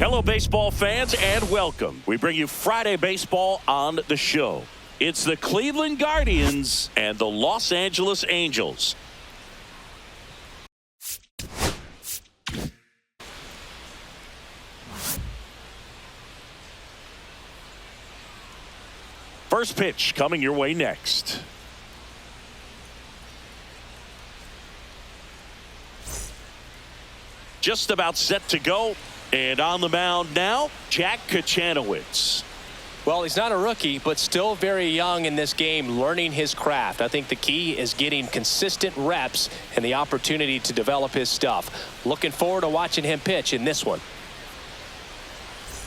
Hello, baseball fans, and welcome. We bring you Friday baseball on the show. It's the Cleveland Guardians and the Los Angeles Angels. First pitch coming your way next. Just about set to go. And on the mound now, Jack Kachanowicz. Well, he's not a rookie, but still very young in this game, learning his craft. I think the key is getting consistent reps and the opportunity to develop his stuff. Looking forward to watching him pitch in this one.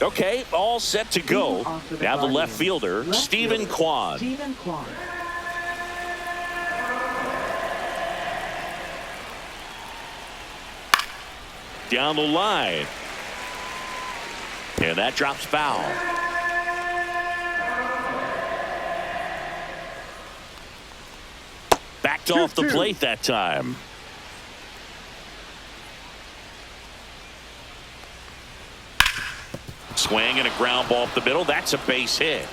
Okay, all set to go. Now the left fielder, Stephen Kwan. Down the line. And that drops foul. Backed off the plate that time. Swing and a ground ball up the middle. That's a base hit.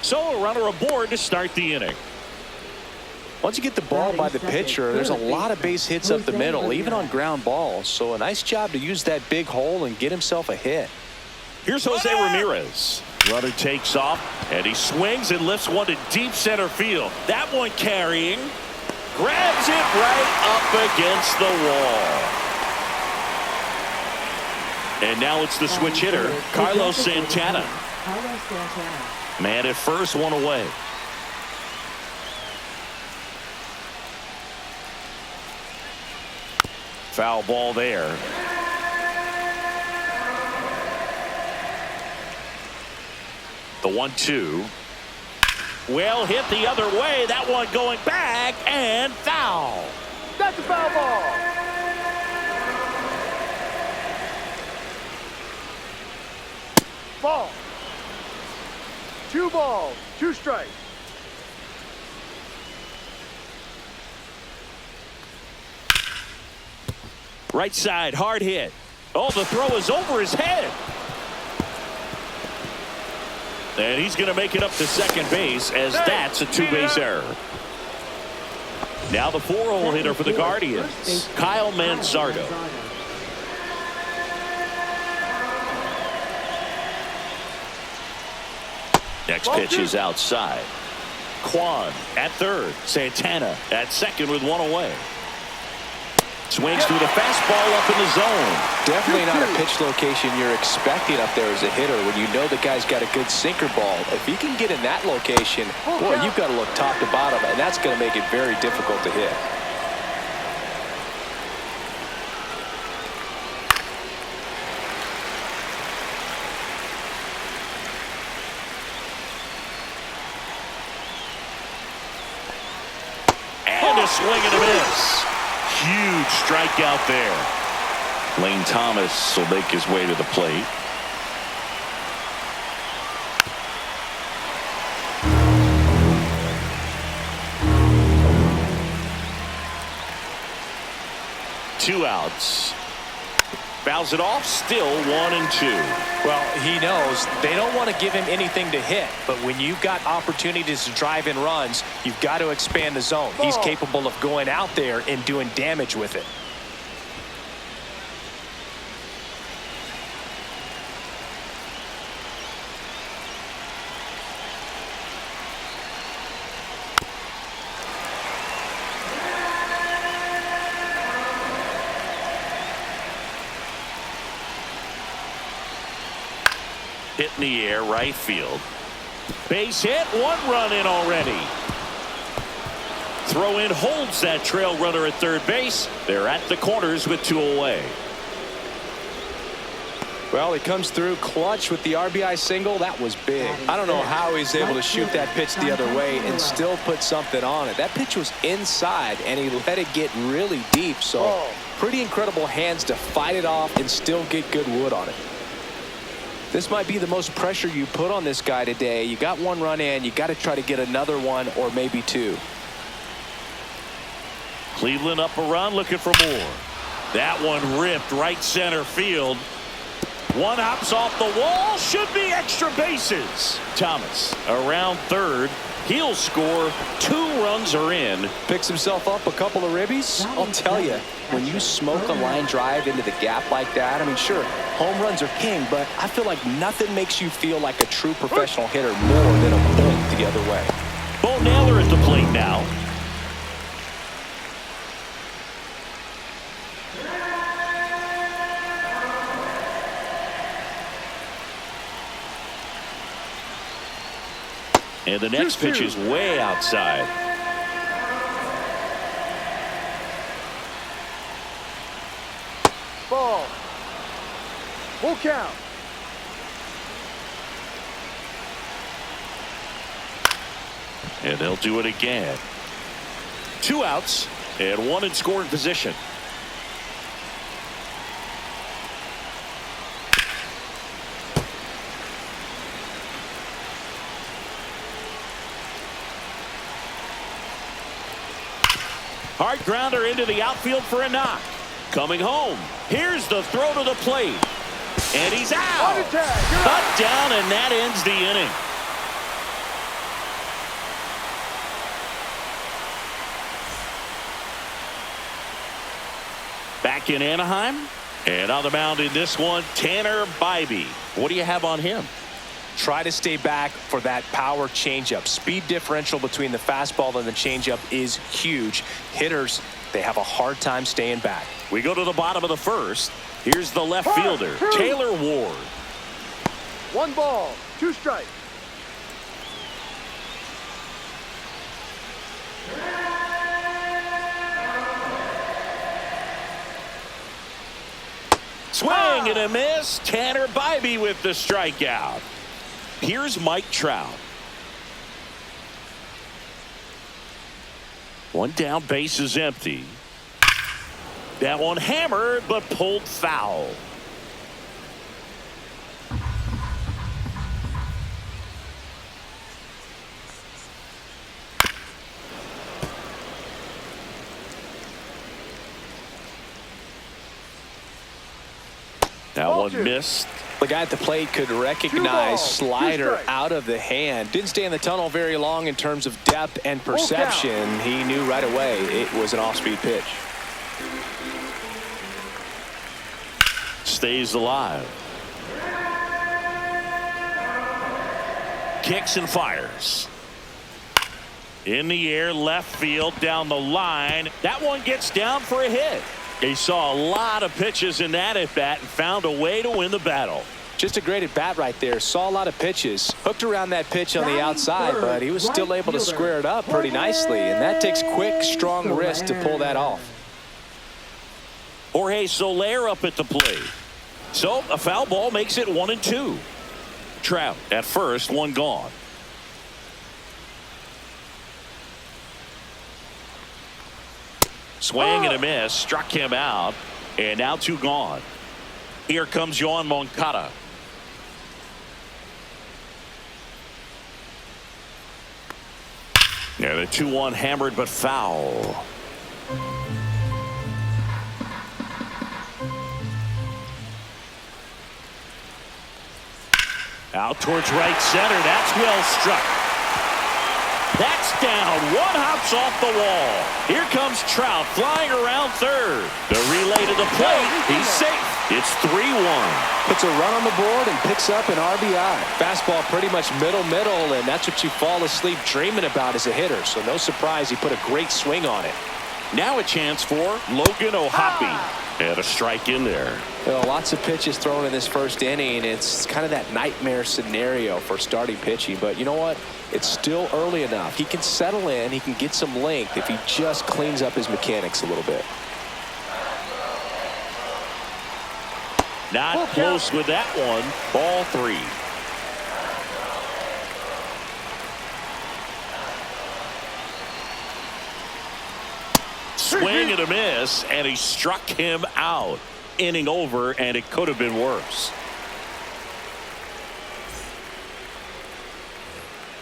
So a runner aboard to start the inning. Once you get the ball by the pitcher, there's a lot of base hits up the middle, even on ground balls. So a nice job to use that big hole and get himself a hit. Here's Jose Ramirez. Runner takes off, and he swings and lifts one to deep center field. That one carrying. Grabs it right up against the wall. And now it's the switch hitter, Carlos Santana. Man at first, one away. Foul ball there. The 1-2. Well hit the other way. That one going back and foul. That's a foul ball. Ball. 2 balls, 2 strikes. Right side, hard hit. Oh, the throw is over his head. And he's going to make it up to second base as that's a 2-base error. Now the 4-hole hitter for the Guardians, Kyle Manzardo. Next pitch is outside. Kwan at third. Santana at second with one away. Swings through the fastball up in the zone. Definitely not a pitch location you're expecting up there as a hitter when you know the guy's got a good sinker ball. If he can get in that location, boy, you've got to look top to bottom, and that's going to make it very difficult to hit. And a swing and a miss. Huge strikeout there. Lane Thomas will make his way to the plate. Two outs. Fouls it off. Still 1-2. Well, he knows they don't want to give him anything to hit, but when you've got opportunities to drive in runs, you've got to expand the zone. He's capable of going out there and doing damage with it. Hit in the air, right field. Base hit, 1 run in already. Throw in holds that trail runner at third base. They're at the corners with 2 away. Well, he comes through clutch with the RBI single. That was big. I don't know how he's able to shoot that pitch the other way and still put something on it. That pitch was inside, and he let it get really deep. So pretty incredible hands to fight it off and still get good wood on it. This might be the most pressure you put on this guy today. You got 1 run in. You got to try to get another one or maybe 2. Cleveland up a run, looking for more. That one ripped right center field. One hops off the wall. Should be extra bases. Thomas around third. He'll score. 2 runs are in. Picks himself up a couple of ribbies. I'll tell you, when you smoke a line drive into the gap like that, I mean, sure, home runs are king, but I feel like nothing makes you feel like a true professional hitter more than a point the other way. Bo Naylor at the plate now. And the next pitch is way outside. Ball. Full count. And they'll do it again. 2 outs and 1 in scoring position. Hard grounder into the outfield for a knock. Coming home. Here's the throw to the plate. And he's out. Cut down, and that ends the inning. Back in Anaheim. And on the mound in this one, Tanner Bybee. What do you have on him? Try to stay back for that power changeup. Speed differential between the fastball and the changeup is huge. Hitters, they have a hard time staying back. We go to the bottom of the first. Here's the left fielder, Taylor Ward. 1 ball, 2 strikes. Swing and a miss. Tanner Bybee with the strikeout. Here's Mike Trout. 1 down, base is empty. That one hammered but pulled foul. That one missed. The guy at the plate could recognize slider out of the hand. Didn't stay in the tunnel very long in terms of depth and perception. He knew right away it was an off-speed pitch. Stays alive. Kicks and fires. In the air, left field, down the line. That one gets down for a hit. He saw a lot of pitches in that at-bat and found a way to win the battle. Just a great at-bat right there. Saw a lot of pitches. Hooked around that pitch on the outside, but he was still able to square it up pretty nicely. And that takes quick, strong wrist to pull that off. Jorge Soler up at the plate. So a foul ball makes it 1-2. Trout at first, 1 gone. Swing and a miss, struck him out, and now 2 gone. Here comes Yoan Moncada. And a 2-1 hammered but foul. Out towards right center. That's well struck. That's down. 1 hops off the wall. Here comes Trout flying around third. The relay to the plate. He's safe. It's 3-1. Puts a run on the board and picks up an RBI. Fastball pretty much middle, and that's what you fall asleep dreaming about as a hitter. So no surprise he put a great swing on it. Now a chance for Logan O'Hoppe. And a strike in there. Well, lots of pitches thrown in this first inning. It's kind of that nightmare scenario for starting pitching. But you know what? It's still early enough. He can settle in. He can get some length if he just cleans up his mechanics a little bit. Not close with that one. Ball 3. Swing and a miss, and he struck him out. Inning over, and it could have been worse.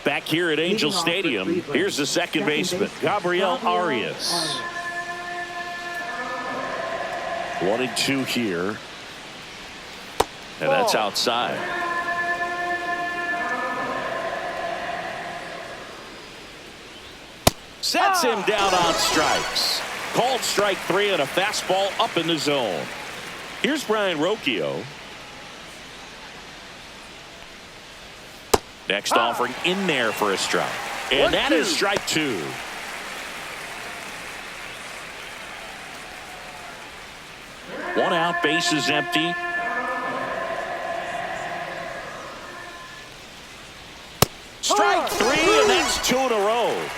Back here at Angel Stadium, here's the second baseman, Gabriel Arias. 1-2 here. And that's outside. Sets him down on strikes. Called strike 3 and a fastball up in the zone. Here's Brian Rocchio. Next offering in there for a strike. And that is strike 2. One out, bases empty. Strike 3, and that's 2 in a row.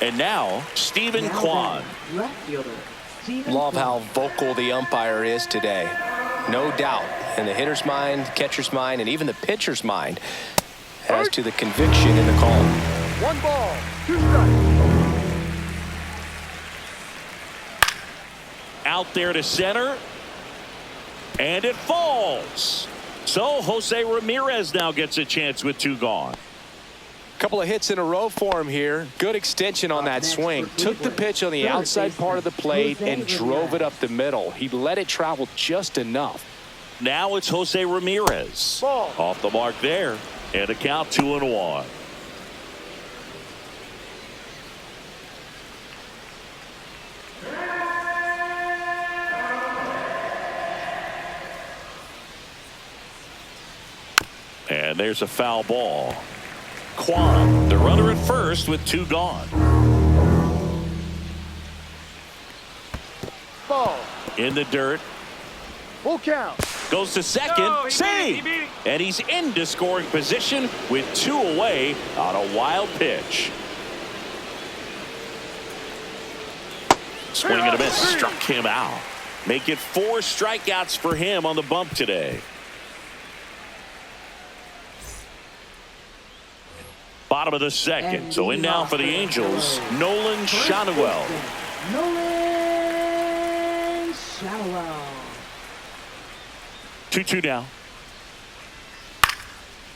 And now, Stephen Kwan. Love how vocal the umpire is today. No doubt in the hitter's mind, catcher's mind, and even the pitcher's mind as to the conviction in the call. 1 ball, 2 strikes. Out there to center. And it falls. So Jose Ramirez now gets a chance with 2 gone. Couple of hits in a row for him here. Good extension on that swing. Took the pitch on the outside part of the plate and drove it up the middle. He let it travel just enough. Now it's Jose Ramirez. Ball. Off the mark there. And a count 2-1. And there's a foul ball. Kwan, the runner at first with 2 gone. Ball. In the dirt. Full count. Goes to second. Save. And he's into scoring position with 2 away on a wild pitch. Swing and a miss. Struck him out. Make it 4 strikeouts for him on the bump today. Bottom of the second. So in now for the Angels, Nolan Schanuel. Nolan Schanuel. 2-2 now.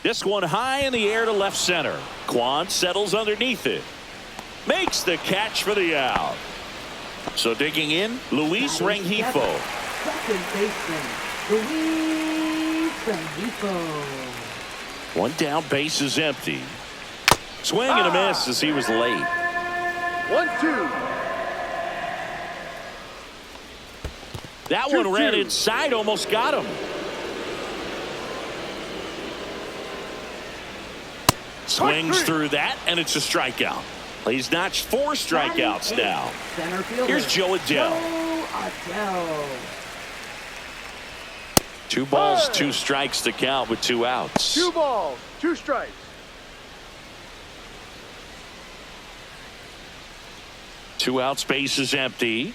This one high in the air to left center. Kwan settles underneath it. Makes the catch for the out. So digging in, Luis Rengifo. Second baseman, Luis Rengifo. 1 down, base is empty. Swing and a miss as he was late. 1-2. That one ran inside, almost got him. Swings through that, and it's a strikeout. He's notched 4 strikeouts now. Here's Joe Adell. 2 balls, 2 strikes to count with 2 outs. 2 balls, 2 strikes. 2 outs, base is empty.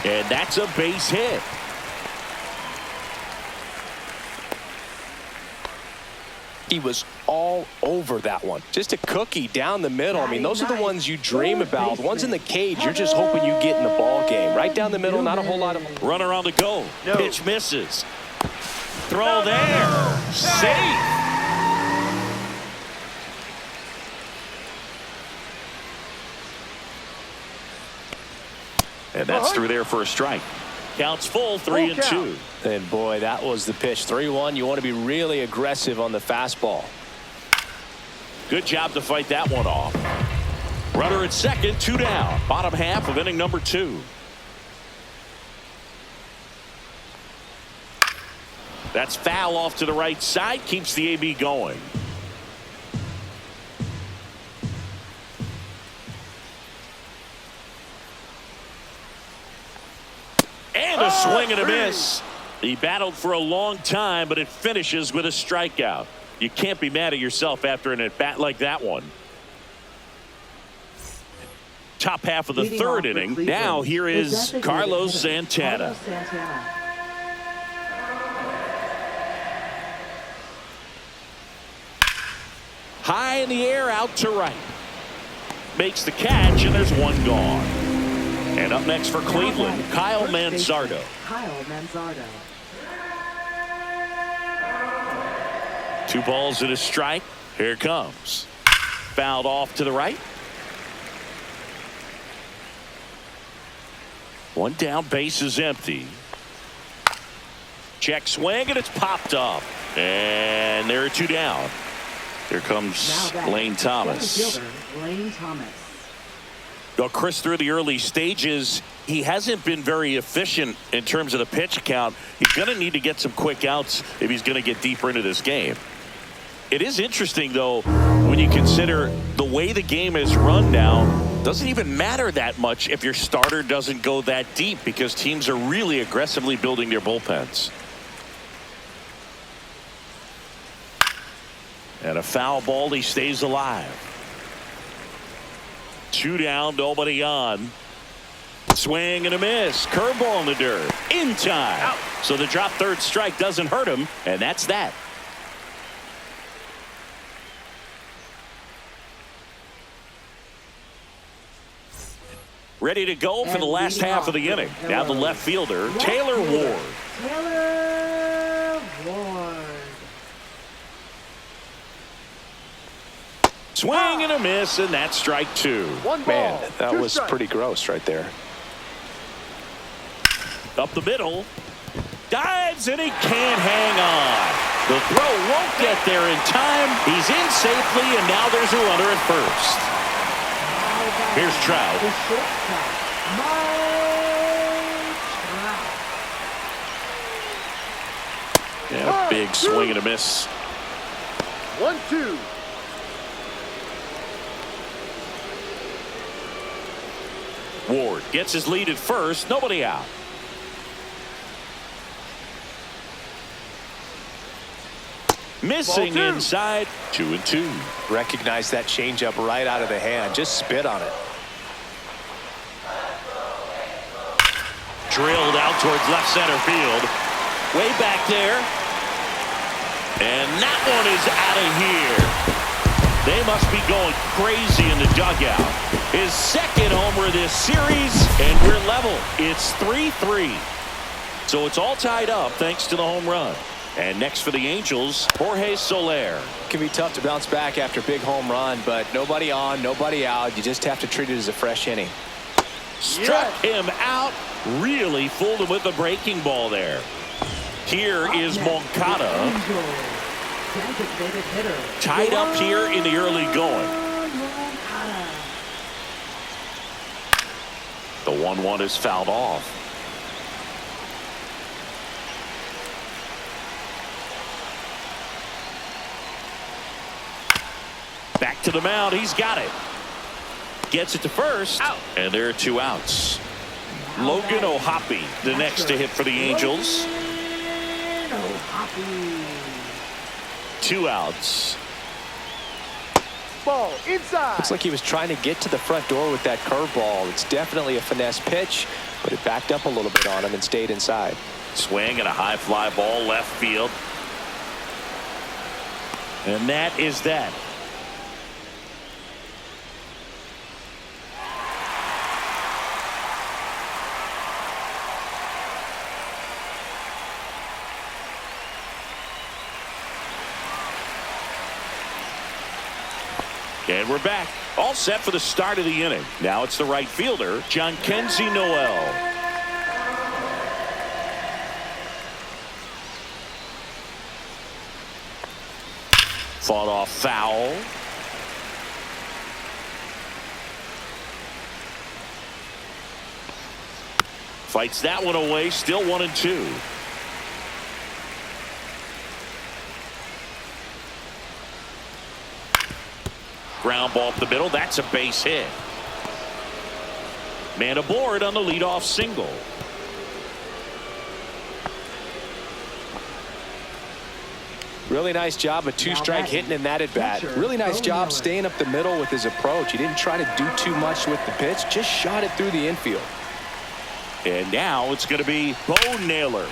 And that's a base hit. He was all over that one. Just a cookie down the middle. I mean, those are the ones you dream about. Ones in the cage, you're just hoping you get in the ball game. Right down the middle, not a whole lot of... Runner on the go. No. Pitch misses. Throw there. Safe. And that's through there for a strike. Counts full, 3-2. And boy, that was the pitch. 3-1. You want to be really aggressive on the fastball. Good job to fight that one off. Runner at second, 2 down. Bottom half of inning number 2. That's foul off to the right side. Keeps the AB going. And a swing and a miss. He battled for a long time, but it finishes with a strikeout. You can't be mad at yourself after an at-bat like that one. Top half of the third inning. Now here is Carlos Santana. High in the air, out to right. Makes the catch, and there's 1 gone. And up next for Cleveland, Kyle Manzardo. Kyle Manzardo. 2 balls and a strike. Here it comes. Fouled off to the right. One down, base is empty. Check swing, and it's popped up. And there are two down. Here comes Lane Thomas. Center fielder, Lane Thomas. Well, Chris, through the early stages, he hasn't been very efficient in terms of the pitch count. He's going to need to get some quick outs if he's going to get deeper into this game. It is interesting, though, when you consider the way the game is run now. Doesn't even matter that much if your starter doesn't go that deep because teams are really aggressively building their bullpens. And a foul ball, he stays alive. Two down, nobody on. Swing and a miss. Curveball in the dirt. In time. Out. So the drop third strike doesn't hurt him, and that's that. Ready to go for the last half of the inning. Now the left fielder, Taylor Ward. Taylor Ward. Swing and a miss, and that's strike two. One ball. Man, that two was strikes. pretty gross right there. Up the middle. Dives, and he can't hang on. The throw won't get there in time. He's in safely, and now there's a runner at first. Here's Trout. The shortstop, Mike Trout. Yeah, big swing and a miss. 1-2. Ward gets his lead at first. Nobody out. Missing Ball two. inside. 2-2. Recognize that changeup right out of the hand. Just spit on it. Drilled out towards left center field. Way back there. And that one is out of here. They must be going crazy in the dugout. His second homer this series, and we're level. It's 3-3. So it's all tied up thanks to the home run. And next for the Angels, Jorge Soler. It can be tough to bounce back after a big home run, but nobody on, nobody out. You just have to treat it as a fresh inning. Struck him out. Really fooled him with the breaking ball there. Here is Moncada. Designated hitter. Tied up here in the early going. Moncada. The 1-1 is fouled off. Back to the mound. He's got it. Gets it to first. Out. And there are two outs. Logan O'Hoppe, the next to hit for the Angels. Two outs. Ball inside. Looks like he was trying to get to the front door with that curveball. It's definitely a finesse pitch, but it backed up a little bit on him and stayed inside. Swing and a high fly ball left field. And that is that. And we're back. All set for the start of the inning. Now it's the right fielder, Jhonkensy Noel. Fought off foul. Fights that one away. Still 1-2. Ground ball up the middle. That's a base hit. Man aboard on the leadoff single. Really nice job of two-strike hitting in that at-bat. Really nice job staying up the middle with his approach. He didn't try to do too much with the pitch. Just shot it through the infield. And now it's going to be Bo Naylor.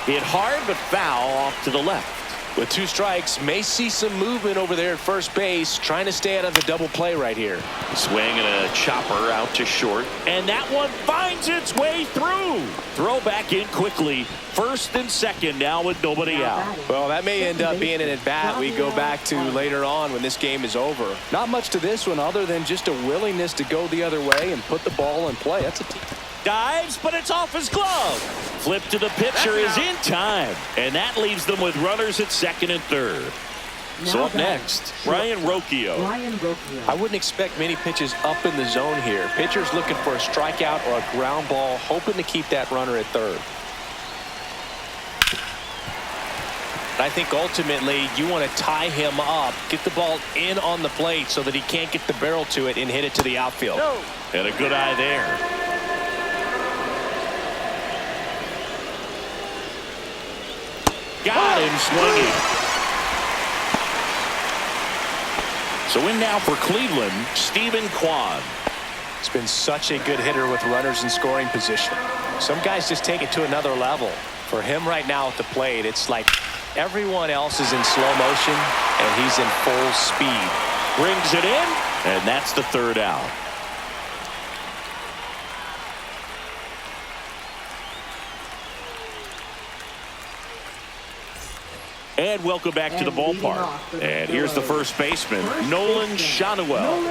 Hit hard but foul off to the left. With two strikes, may see some movement over there at first base, trying to stay out of the double play right here. Swing and a chopper out to short. And that one finds its way through. Throw back in quickly. First and second now with nobody out. Well, that may end up being an at-bat we go back to later on when this game is over. Not much to this one other than just a willingness to go the other way and put the ball in play. That's a Dives, but it's off his glove. Flip to the pitcher is in time. And that leaves them with runners at second and third. So up next, Ryan Rocchio. I wouldn't expect many pitches up in the zone here. Pitcher's looking for a strikeout or a ground ball, hoping to keep that runner at third. I think ultimately you want to tie him up, get the ball in on the plate so that he can't get the barrel to it and hit it to the outfield. No. And a good eye there. Got him swinging. So in now for Cleveland, Stephen Kwan. It's been such a good hitter with runners in scoring position. Some guys just take it to another level. For him right now at the plate, it's like everyone else is in slow motion and he's in full speed. Brings it in, and that's the third out. And welcome back to the ballpark. And here's the first baseman, Nolan Schanuel.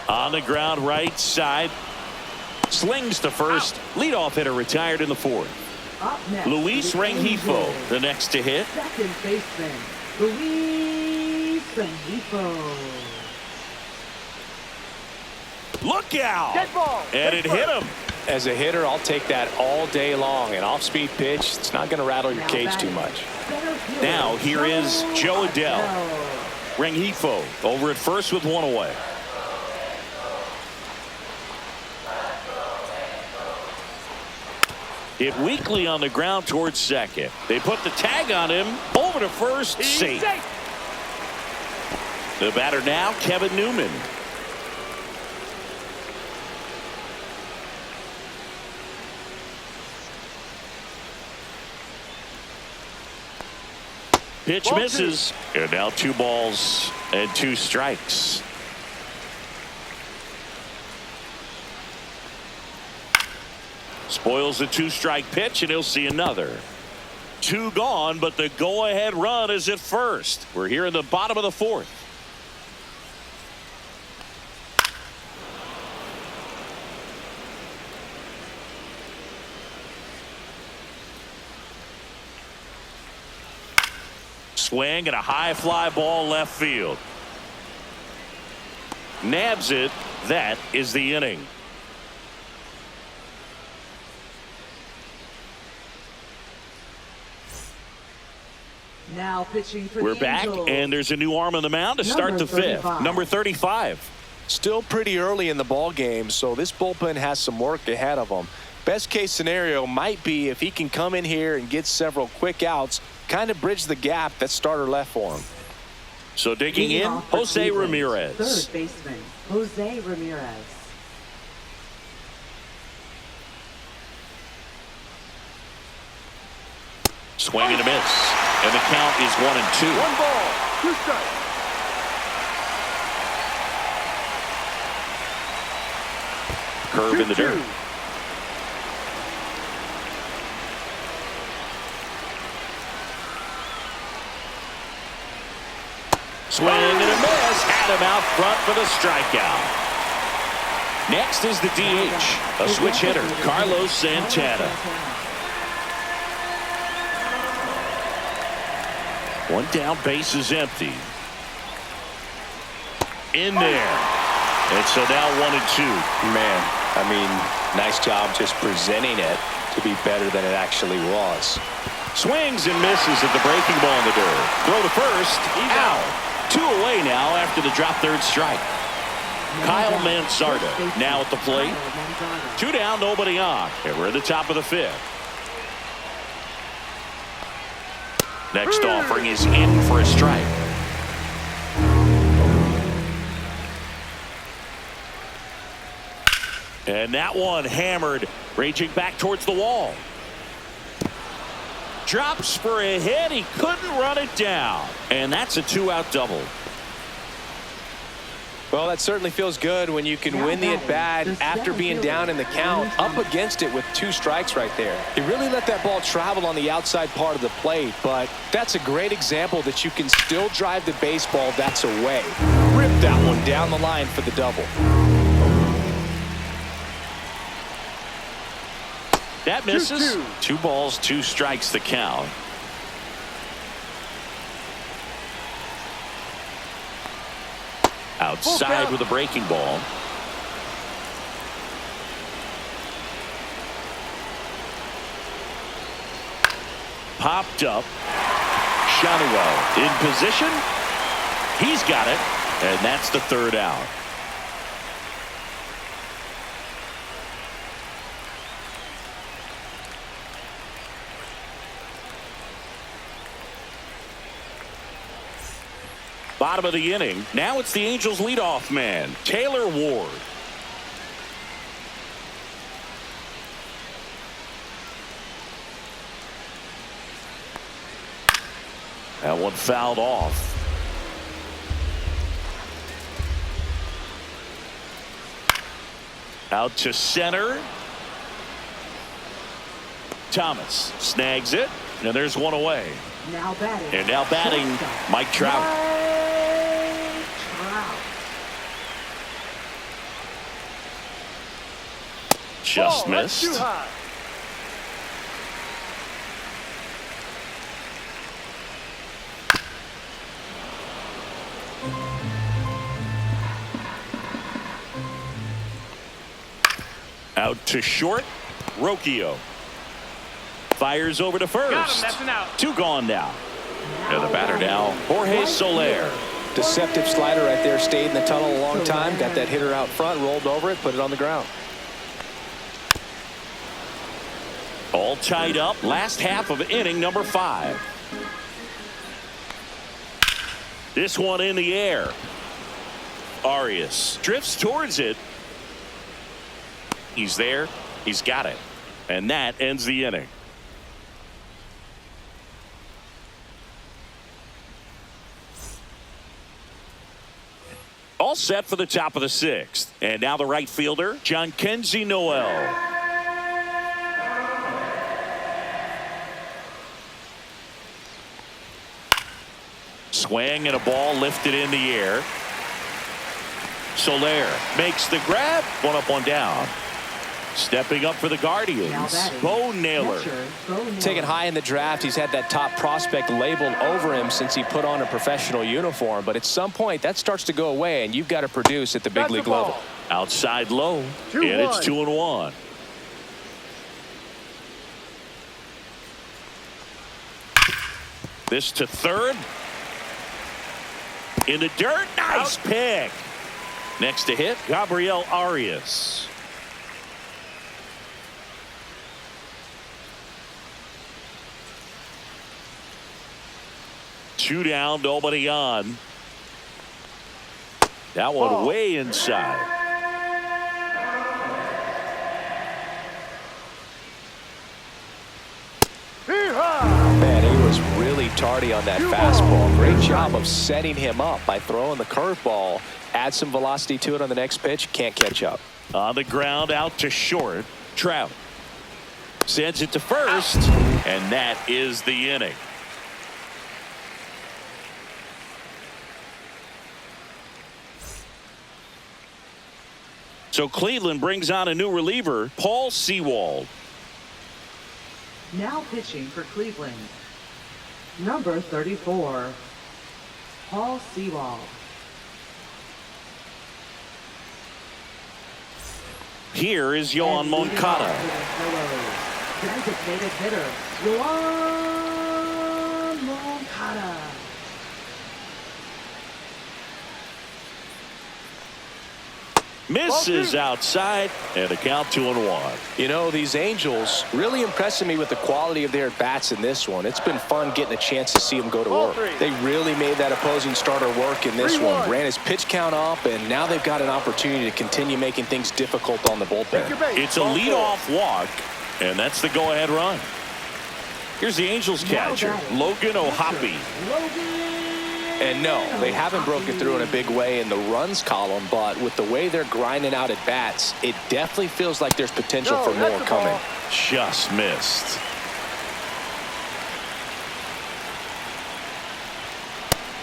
On the ground right side. Slings to first. Leadoff hitter retired in the fourth. Luis Rengifo, the next to hit. Second baseman, Luis Rengifo. Look out! Dead ball. And it hit him. As a hitter, I'll take that all day long. An off-speed pitch, it's not going to rattle your cage too much. Now here is Joe Adell. Rengifo over at first with one away. Hit weakly on the ground towards second. They put the tag on him. Over to first. Safe. The batter now, Kevin Newman. Pitch misses. And now 2 balls and 2 strikes. Spoils the 2-strike pitch, and he'll see another. 2 gone, but the go-ahead run is at first. We're here in the bottom of the fourth. Swing and a high fly ball left field. Nabs it. That is the inning. Now pitching for We're the back, Angels. and there's a new arm in the mound to start the fifth. Number 35. Still pretty early in the ball game, so this bullpen has some work ahead of them. Best case scenario might be if he can come in here and get several quick outs, kind of bridge the gap that starter left for him. So digging in, Jose Ramirez. Third baseman, Jose Ramirez. Swing and a miss. And the count is 1-2. 1 ball, 2 strikes. Curve in the dirt. Swing and a miss. Had him out front for the strikeout. Next is the DH, a switch hitter, Carlos Santana. 1 down, base is empty. In there. And so now 1-2. Man, I mean, nice job just presenting it to be better than it actually was. Swings and misses at the breaking ball in the dirt. Throw to first. Out. 2 away now after the drop third strike. Kyle Mansarda now at the plate. 2 down, nobody on. And we're at the top of the fifth. Next offering is in for a strike. And that one hammered, raging back towards the wall. Drops for a hit. He couldn't run it down. And that's a 2-out double. Well, that certainly feels good when you can win the at-bat after being down in the count, up against it with 2 strikes right there. He really let that ball travel on the outside part of the plate, but that's a great example that you can still drive the baseball that's away. Rip that one down the line for the double. That misses. 2-2. 2 balls, 2 strikes the count. Outside with a breaking ball. Popped up. Shotwell in position. He's got it. And that's the 3rd out. Bottom of the inning. Now it's the Angels leadoff man, Taylor Ward. That one fouled off. Out to center. Thomas snags it, and there's one away. Now batting. And now batting, shortstop, Mike Trout. Mike Trout. Just Ball, that's missed. too high. Out to short. Rocchio fires over to first. Got him, that's an out. 2 gone now. And the batter now, Jorge Soler. Deceptive slider right there. Stayed in the tunnel a long time. Got that hitter out front. Rolled over it. Put it on the ground. All tied up. Last half of inning number 5. This one in the air. Arias drifts towards it. He's there. He's got it. And that ends the inning. All set for the top of the 6th. And now the right fielder, Jhonkensy Noel. Swing and a ball lifted in the air. Soler makes the grab. 1 up, 1 down. Stepping up for the Guardians, Bo Naylor. Taken high in the draft. He's had that top prospect labeled over him since he put on a professional uniform. But at some point, that starts to go away, and you've got to produce at the big league level. Outside low, 2-1. and it's 2-1. This to third. In the dirt. Nice pick. Next to hit, Gabriel Arias. Two down, nobody on. That one way inside. Man, he was really tardy on that fastball. Great job of setting him up by throwing the curveball. Add some velocity to it on the next pitch. Can't catch up. On the ground, out to short. Trout sends it to first, and that is the inning. So Cleveland brings on a new reliever, Paul Sewald. Now pitching for Cleveland, number 34, Paul Sewald. Here is Yohan Moncada. Designated hitter, Yohan Moncada. Misses outside, and a count 2-1. You know, these Angels really impressing me with the quality of their bats in this one. It's been fun getting a chance to see them go to work. They really made that opposing starter work in this one. Ran his pitch count up, and now they've got an opportunity to continue making things difficult on the bullpen. It's a leadoff walk, and that's the go-ahead run. Here's the Angels catcher, Logan O'Hoppe. And no, they haven't broken through in a big way in the runs column, but with the way they're grinding out at bats, it definitely feels like there's potential for more coming. Just missed.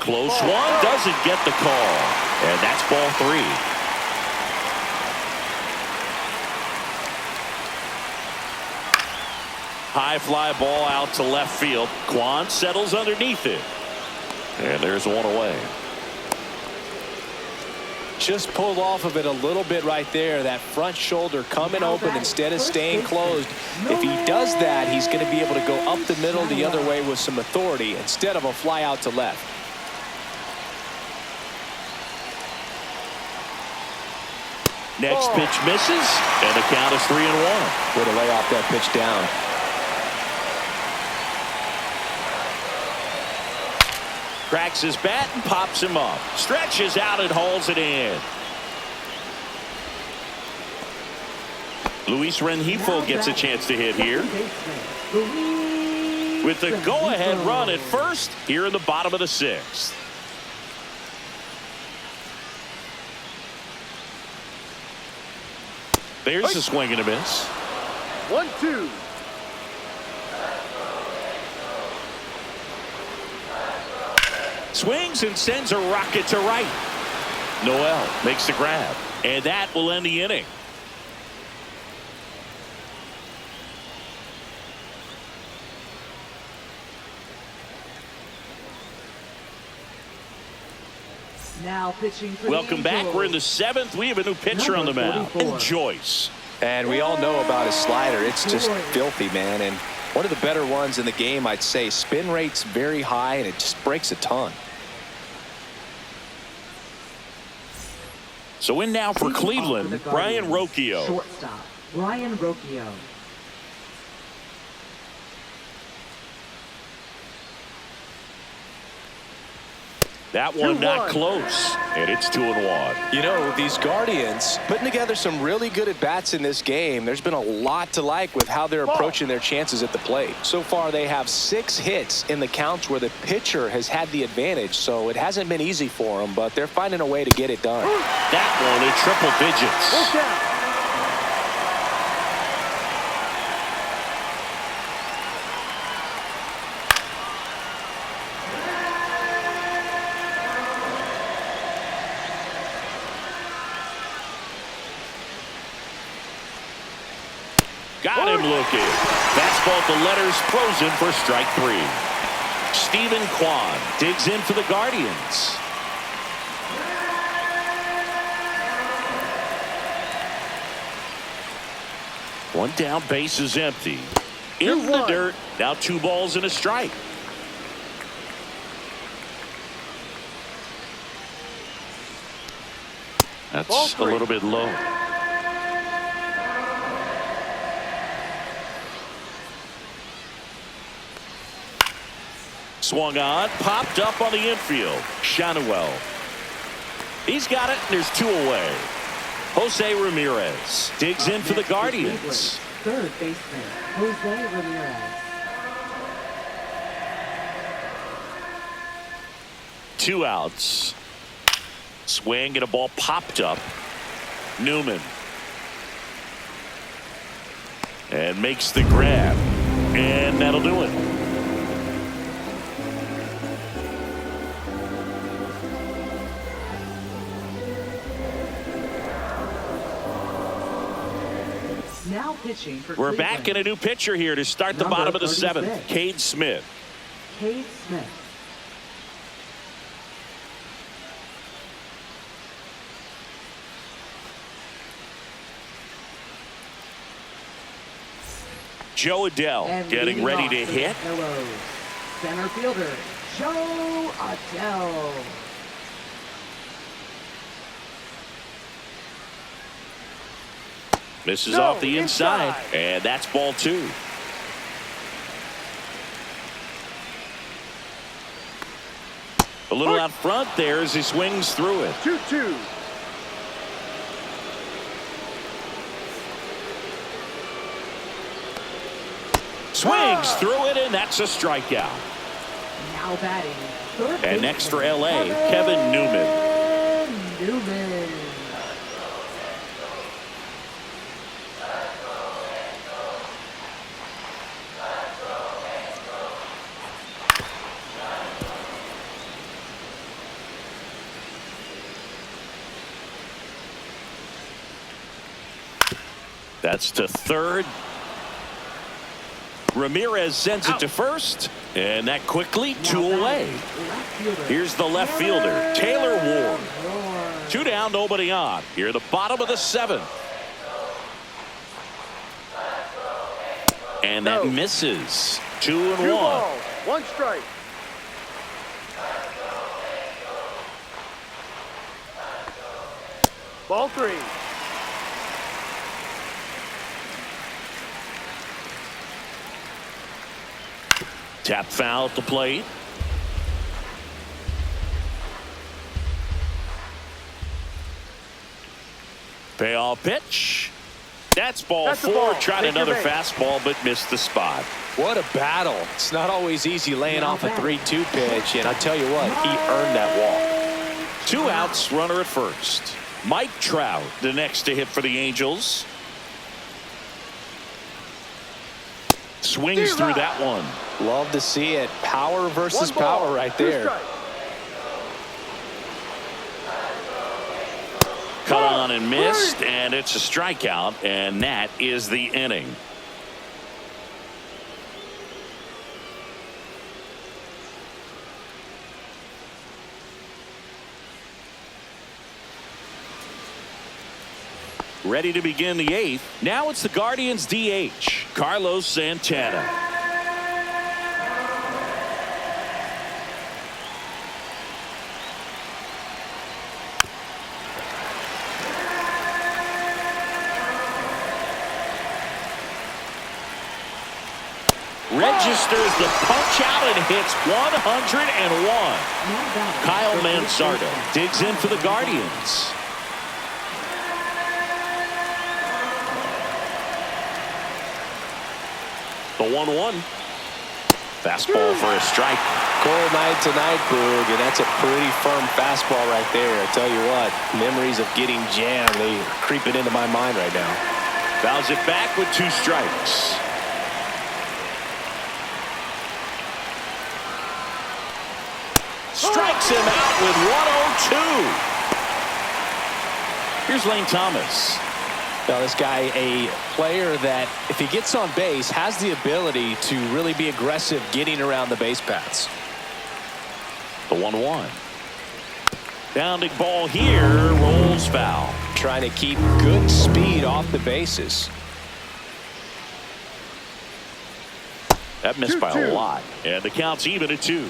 Close one, doesn't get the call. And that's ball 3. High fly ball out to left field. Kwan settles underneath it. And there's one away. Just pulled off of it a little bit right there. That front shoulder coming open instead of staying closed. If he does that, he's going to be able to go up the middle the other way with some authority instead of a fly out to left. Next pitch misses, and the count is 3-1. Way to lay off that pitch down. Cracks his bat and pops him up. Stretches out and hauls it in. Luis Rengifo gets a chance to hit here. With the go-ahead run at first here in the bottom of the 6th. There's a swing and a miss. 1-2. Swings and sends a rocket to right. Noel makes the grab, and that will end the inning. Now pitching for Welcome back. We're in the 7th. We have a new pitcher on the mound, and Joyce. And we all know about his slider. It's just filthy, man. And one of the better ones in the game, I'd say. Spin rate's very high, and it just breaks a ton. So in now for Cleveland, Brian Rocchio. Shortstop, Brian Rocchio. That one not close, and it's 2-1. You know, these Guardians putting together some really good at-bats in this game. There's been a lot to like with how they're approaching their chances at the plate. So far, they have 6 hits in the counts where the pitcher has had the advantage, so it hasn't been easy for them, but they're finding a way to get it done. That one in triple digits. Got him looking. Fastball at the letters, frozen for strike 3. Stephen Kwan digs in for the Guardians. One down, base is empty. In the dirt, now 2 balls and a strike. That's a little bit low. Swung on, popped up on the infield. Shanuel. He's got it, and there's 2 away. Jose Ramirez digs in for the Guardians. Third baseman, Jose Ramirez. 2 outs. Swing and a ball popped up. Newman. And makes the grab. And that'll do it. Now pitching for We're Cleveland. back in a new pitcher here to start the bottom of the 7th. Cade Smith. Cade Smith. Joe Adele And getting leading ready off to for hit. the Pillows, center fielder, Joe Adele. Misses off the inside, and that's ball 2. A little out front there as he swings through it. 2-2. Swings through it, and that's a strikeout. Now batting, third And next for baseman, LA, Kevin Newman. Newman. That's to third. Ramirez sends it to first, and that quickly 2 away. Here's the left fielder, Taylor Ward. 2 down, nobody on. Here, the bottom of the 7th. And that misses. 2-1. 2 balls, 1 strike. Ball 3. Tap foul at the plate. Payoff pitch. That's ball 4. Tried another fastball, but missed the spot. What a battle. It's not always easy laying off a 3-2 pitch, and I tell you what, he earned that walk. 2 outs, runner at first. Mike Trout, the next to hit for the Angels. Swings through that one. Love to see it. Power versus power right there. Cut on and missed, and it's a strikeout, and that is the inning. Ready to begin the 8th. Now it's the Guardians DH, Carlos Santana. Registers the punch out and hits 101. Kyle Mansardo digs in for the Guardians. The 1-1. Fastball for a strike. Cold night tonight, Boog, and that's a pretty firm fastball right there. I tell you what, memories of getting jammed, they are creeping into my mind right now. Fouls it back with 2 strikes. Strikes him out with 102. Here's Lane Thomas. Now this guy, a player that if he gets on base has the ability to really be aggressive getting around the base paths. The 1-1. Bounding ball here, rolls foul. Trying to keep good speed off the bases. That missed by a lot, and the count's even at 2.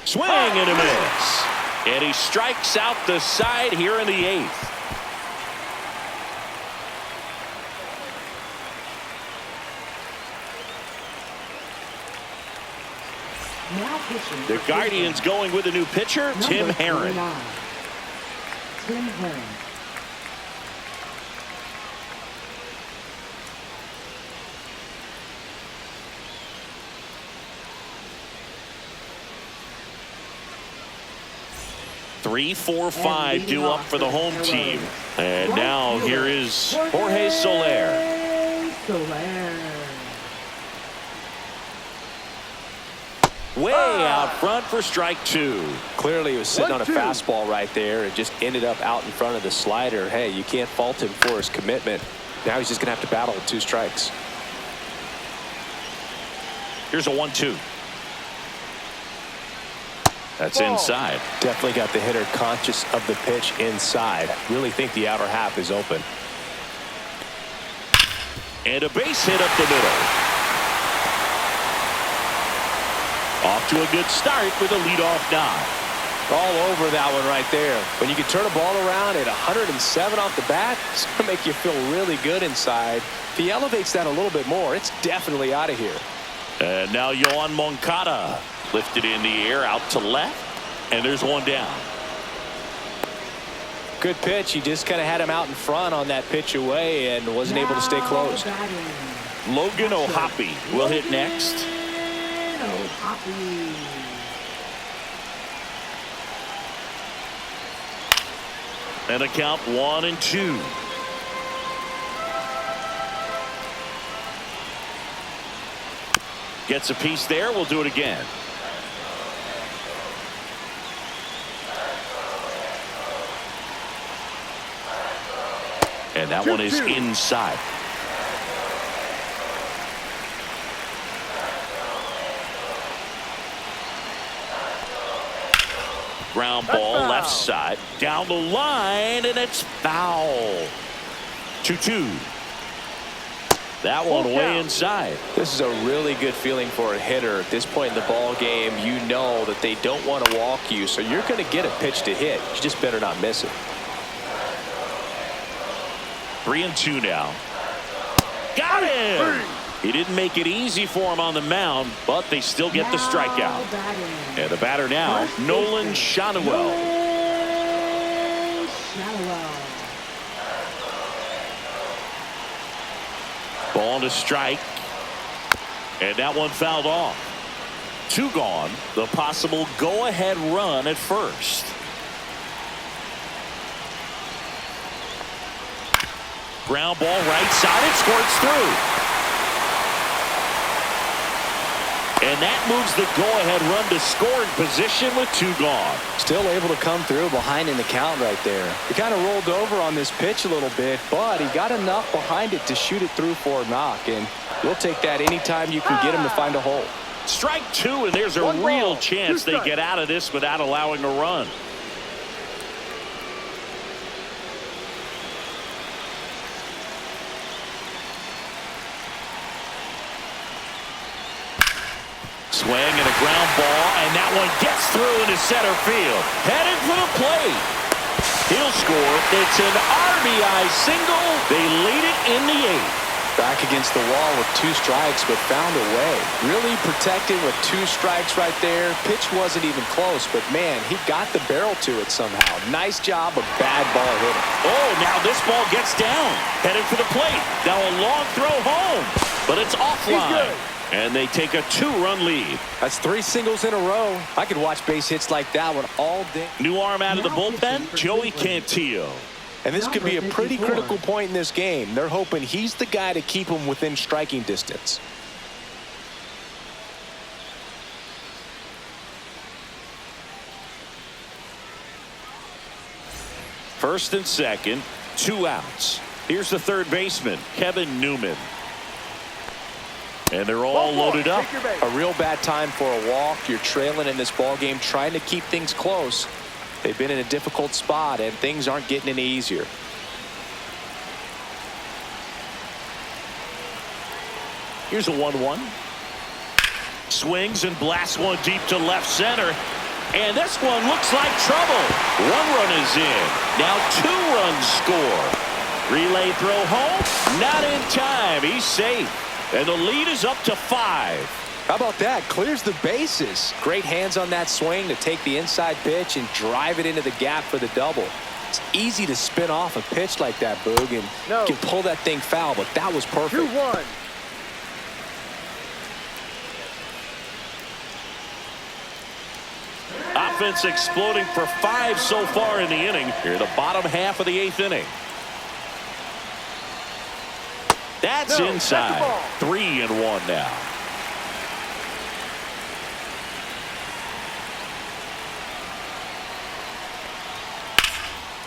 Swing and a miss. And he strikes out the side here in the 8th. The Guardians going with a new pitcher, Tim Herron. Tim Herron. Three, 4, 5 due up for the home team. And now here is Jorge Soler. Way out front for strike 2. Clearly he was sitting on a fastball right there and just ended up out in front of the slider. Hey, you can't fault him for his commitment. Now he's just going to have to battle with 2 strikes. Here's a 1-2. That's inside. Definitely got the hitter conscious of the pitch inside. Really think the outer half is open. And a base hit up the middle. Off to a good start with a leadoff knock. All over that one right there. When you can turn a ball around at 107 off the bat, it's going to make you feel really good inside. If he elevates that a little bit more, it's definitely out of here. And now Yohan Moncada lifted in the air out to left, and there's 1 down. Good pitch. He just kind of had him out in front on that pitch away and wasn't able to stay close. Logan O'Hoppe will hit next. And a count 1-2. Gets a piece there. We'll do it again. And that one is inside. Ground ball left side. Down the line, and it's foul. 2-2. That one way inside. This is a really good feeling for a hitter. At this point in the ball game, you know that they don't want to walk you, so you're going to get a pitch to hit. You just better not miss it. 3-2 now. Got him! He didn't make it easy for him on the mound, but they still get the strikeout. And the batter now, Nolan Shotwell. Ball to strike. And that one fouled off. 2 gone. The possible go-ahead run at first. Ground ball right side. It squirts through. And that moves the go-ahead run to scoring position with 2 gone. Still able to come through behind in the count right there. He kind of rolled over on this pitch a little bit, but he got enough behind it to shoot it through for a knock. And you'll take that anytime you can get him to find a hole. Strike 2, and there's a real chance they get out of this without allowing a run. Swing and a ground ball, and that one gets through into center field. Headed for the plate. He'll score. It's an RBI single. They lead it in the 8th. Back against the wall with 2 strikes, but found a way. Really protected with 2 strikes right there. Pitch wasn't even close, but man, he got the barrel to it somehow. Nice job of bad ball hitting. Oh, now this ball gets down. Headed for the plate. Now a long throw home, but it's offline. And they take a 2-run lead. That's 3 singles in a row. I could watch base hits like that one all day. New arm out of the bullpen, Joey Cantillo. And this could be a pretty critical point in this game. They're hoping he's the guy to keep them within striking distance. First and second, 2 outs. Here's the third baseman, Kevin Newman. And they're all loaded up. A real bad time for a walk. You're trailing in this ball game, trying to keep things close. They've been in a difficult spot, and things aren't getting any easier. Here's a 1-1. Swings and blasts one deep to left center. And this one looks like trouble. 1 run is in. Now 2 runs score. Relay throw home. Not in time. He's safe. And the lead is up to 5. How about that? Clears the bases. Great hands on that swing to take the inside pitch and drive it into the gap for the double. It's easy to spin off a pitch like that, Boog, and you can pull that thing foul, but that was perfect. 2-1. Offense exploding for 5 so far in the inning. Here, the bottom half of the 8th inning. That's inside. 3-1 now.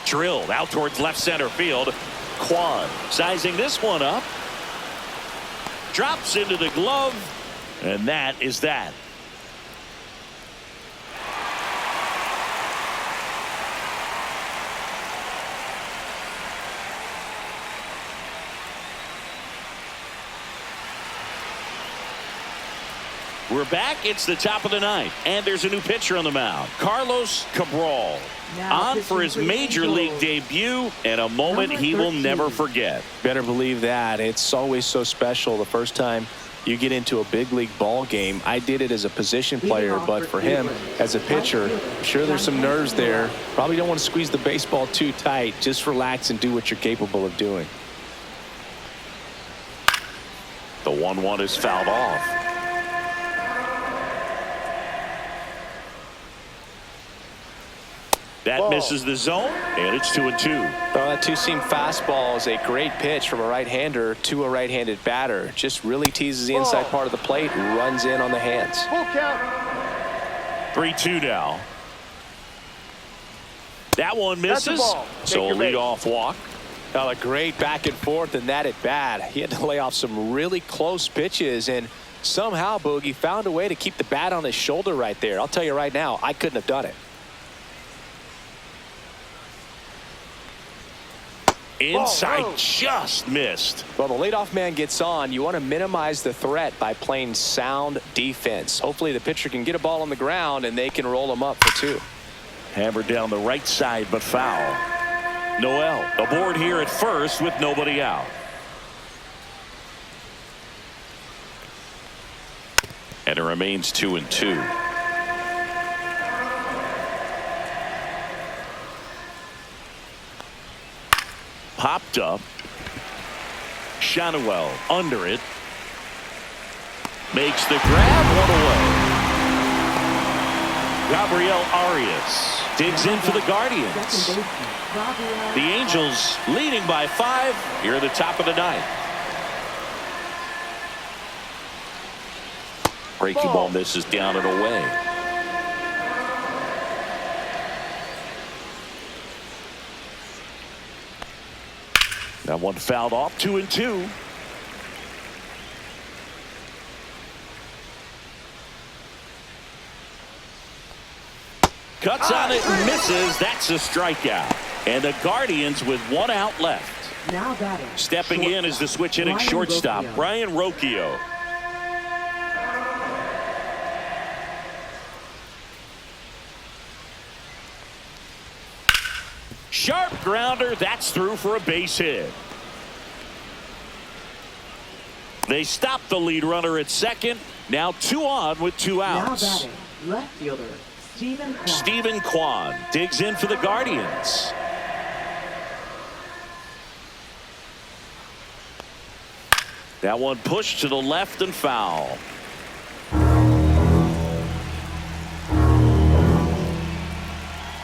Drilled out towards left center field. Kwan sizing this one up. Drops into the glove. And that is that. We're back. It's the top of the 9th, and there's a new pitcher on the mound. Carlos Cabral on for his major league debut, and a moment he will never forget. Better believe that. It's always so special the first time you get into a big league ball game. I did it as a position player, but for him as a pitcher, I'm sure there's some nerves there. Probably don't want to squeeze the baseball too tight. Just relax and do what you're capable of doing. The 1-1 is fouled off. That misses the zone, and it's 2-2. Well, that 2-seam fastball is a great pitch from a right-hander to a right-handed batter. Just really teases the inside part of the plate and runs in on the hands. Full count. 3-2 now. That one misses. That's a ball. So a leadoff walk. Well, a great back and forth in that at bat. He had to lay off some really close pitches, and somehow Boogie found a way to keep the bat on his shoulder right there. I'll tell you right now, I couldn't have done it. Inside, just missed. Well, the leadoff man gets on. You want to minimize the threat by playing sound defense. Hopefully the pitcher can get a ball on the ground and they can roll him up for two. Hammered down the right side, but foul. Noel aboard here at first with nobody out. And it remains 2-2. Popped up. Shanuel under it. Makes the grab, one away. Gabriel Arias digs in for the Guardians. The Angels leading by 5 here at the top of the 9th. Breaking ball misses down and away. That one fouled off. 2-2. Cuts on it and misses. That's a strikeout. And the Guardians with 1 out left. Now batting. Stepping in is the switch hitting Ryan shortstop, Rocchio. Brian Rocchio. Sharp grounder. That's through for a base hit. They stop the lead runner at second. Now 2 on with 2 Now outs. batting. Left fielder Stephen Kwan. Stephen Kwan digs in for the Guardians. That one pushed to the left and foul.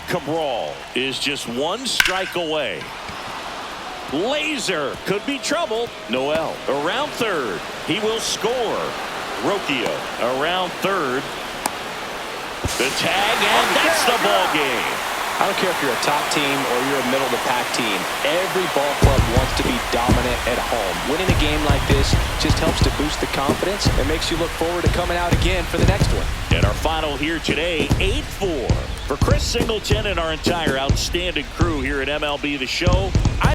Cabral is just 1 strike away. Laser could be trouble. Noel around third. He will score. Rocchio around third. The tag, and that's the ball game. I don't care if you're a top team or you're a middle-of-the-pack team. Every ball club wants to be dominant at home. Winning a game like this just helps to boost the confidence and makes you look forward to coming out again for the next one. And our final here today, 8-4. For Chris Singleton and our entire outstanding crew here at MLB The Show,